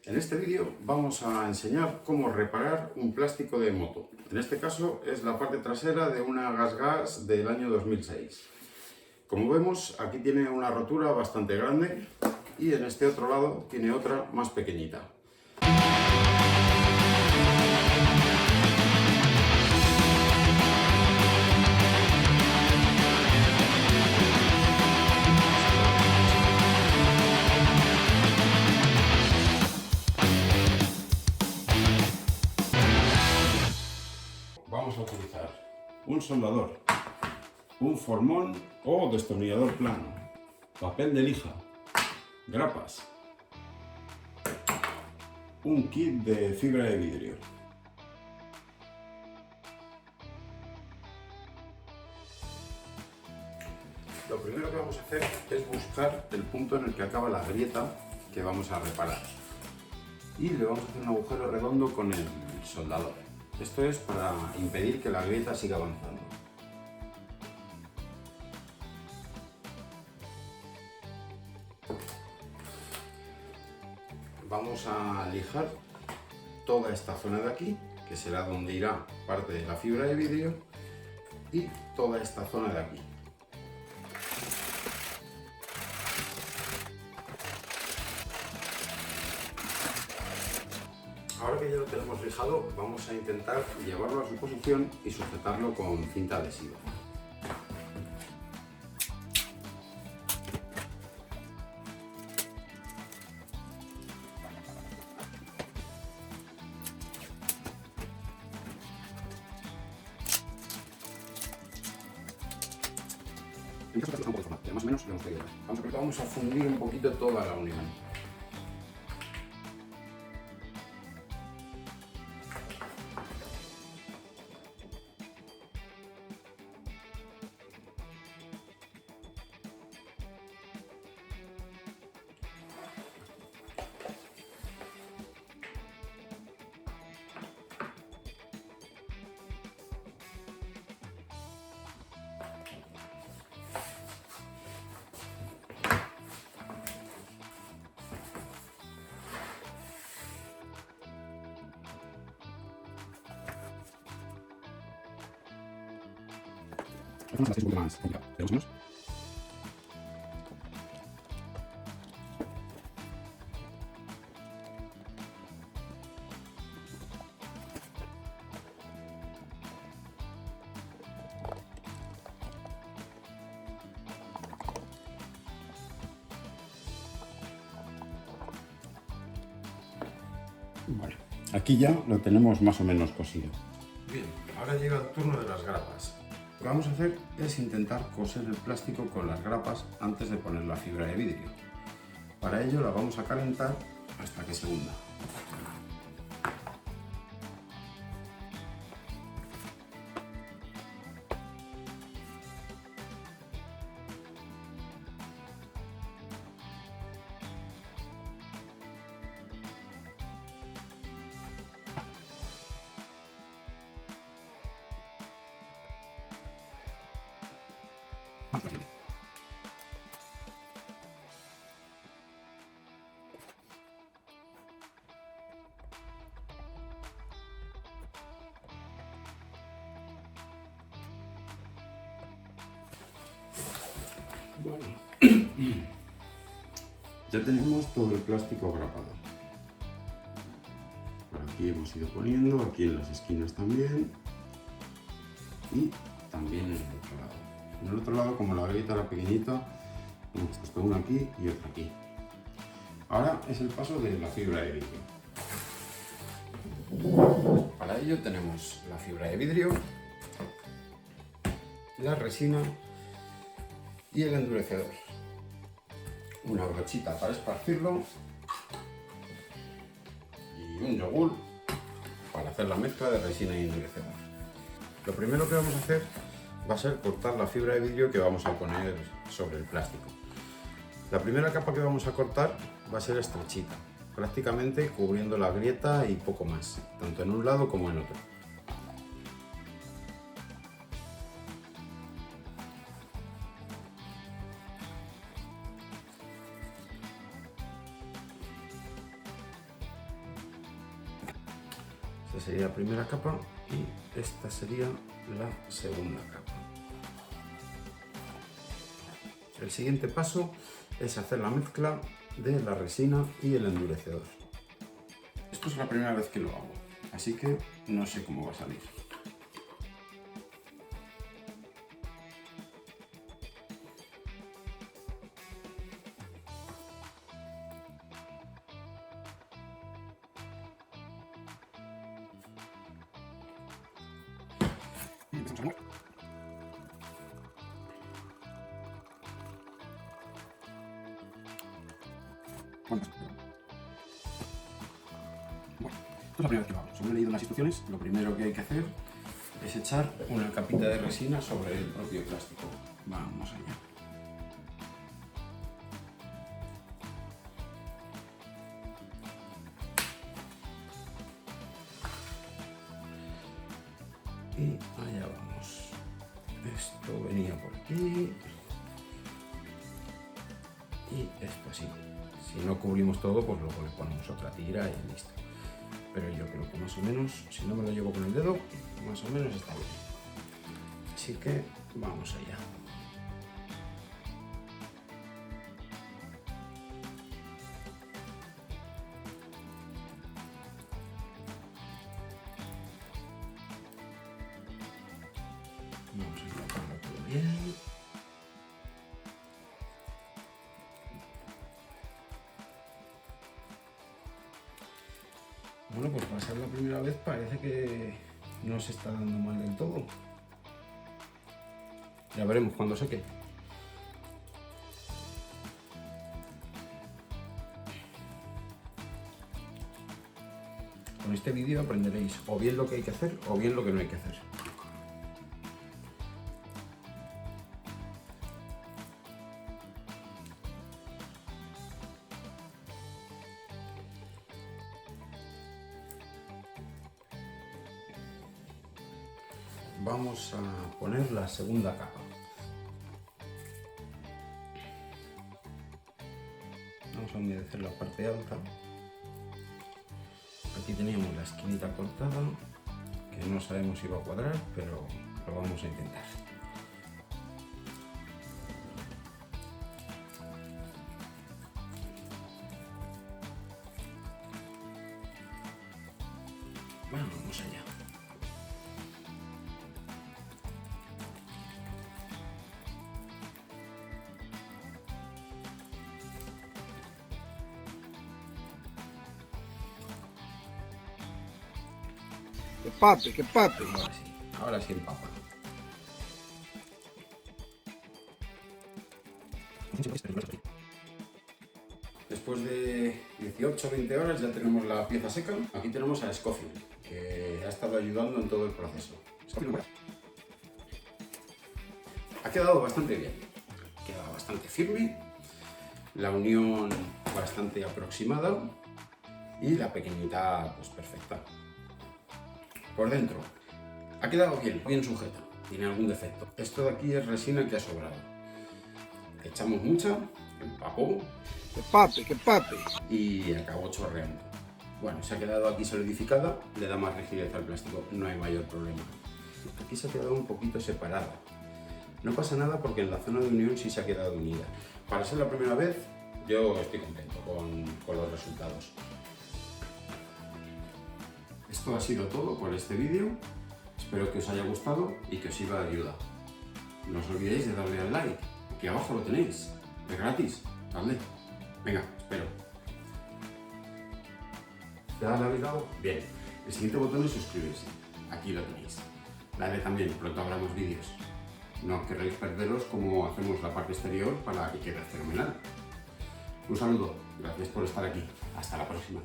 En este vídeo vamos a enseñar cómo reparar un plástico de moto. En este caso es la parte trasera de una GasGas del año 2006. Como vemos, aquí tiene una rotura bastante grande y en este otro lado tiene otra más pequeñita. Vamos a utilizar un soldador, un formón o destornillador plano, papel de lija, grapas, un kit de fibra de vidrio. Lo primero que vamos a hacer es buscar el punto en el que acaba la grieta que vamos a reparar y le vamos a hacer un agujero redondo con el soldador. Esto es para impedir que la grieta siga avanzando. Vamos a lijar toda esta zona de aquí, que será donde irá parte de la fibra de vidrio, y toda esta zona de aquí. Ahora que ya lo tenemos lijado, vamos a intentar llevarlo a su posición y sujetarlo con cinta adhesiva. En caso de un poco de forma, pero más o menos lo hemos pedido. Vamos a fundir un poquito toda la unión. Hacemos un poco más complicado, pero más o menos. Vale, aquí ya lo tenemos más o menos cosido. Bien, ahora llega el turno de las grapas. Lo que vamos a hacer es intentar coser el plástico con las grapas antes de poner la fibra de vidrio. Para ello la vamos a calentar hasta que se hunda. Bueno, ya tenemos todo el plástico grapado. Por aquí hemos ido poniendo, aquí en las esquinas también y también en el otro lado. En el otro lado, como la grieta era pequeñita, hemos puesto una aquí y otra aquí. Ahora es el paso de la fibra de vidrio. Para ello tenemos la fibra de vidrio, la resina y el endurecedor. Una brochita para esparcirlo y un yogur para hacer la mezcla de resina y endurecedor. Lo primero que vamos a hacer va a ser cortar la fibra de vidrio que vamos a poner sobre el plástico. La primera capa que vamos a cortar va a ser estrechita, prácticamente cubriendo la grieta y poco más, tanto en un lado como en otro. Esta sería la primera capa y esta sería la segunda capa. El siguiente paso es hacer la mezcla de la resina y el endurecedor. Esto es la primera vez que lo hago, así que no sé cómo va a salir. Bueno, esto es la primera vez que lo hago. Según he leído las instrucciones, lo primero que hay que hacer es echar una capita de resina sobre el propio plástico. Vamos allá. Y allá vamos. Esto venía por aquí. Y esto así. Si no cubrimos todo, pues luego le ponemos otra tira y listo. Pero yo creo que más o menos, si no me lo llevo con el dedo, más o menos está bien. Así que vamos allá. Vamos a colocarlo todo bien. Bueno, pues para ser la primera vez parece que no se está dando mal del todo. Ya veremos cuando seque. Con este vídeo aprenderéis o bien lo que hay que hacer o bien lo que no hay que hacer. Vamos a poner la segunda capa. Vamos a humedecer la parte alta. Aquí teníamos la esquinita cortada, que no sabemos si va a cuadrar, pero lo vamos a intentar. Vamos allá. Que pape, que pape. Ahora sí empapa. Después de 18-20 horas ya tenemos la pieza seca. Aquí tenemos a Scofield, que ha estado ayudando en todo el proceso. Ha quedado bastante bien, queda bastante firme, la unión bastante aproximada y la pequeñita pues perfecta. Por dentro ha quedado bien sujeta, tiene algún defecto. Esto de aquí es resina que ha sobrado. Echamos mucha, empapó. Que pape, que pape. Y acabó chorreando. Bueno, se ha quedado aquí solidificada, le da más rigidez al plástico, no hay mayor problema. Aquí se ha quedado un poquito separada. No pasa nada porque en la zona de unión sí se ha quedado unida. Para ser la primera vez, yo estoy contento con los resultados. Esto ha sido todo por este vídeo. Espero que os haya gustado y que os sirva de ayuda. No os olvidéis de darle al like. Aquí abajo lo tenéis. Es gratis. Dadle. Venga, espero. ¿Ya le habéis dado? Bien. El siguiente botón es suscribirse. Aquí lo tenéis. Dadle también, pronto habrá más vídeos. No querréis perderos como hacemos la parte exterior para que quede fenomenal. Un saludo. Gracias por estar aquí. Hasta la próxima.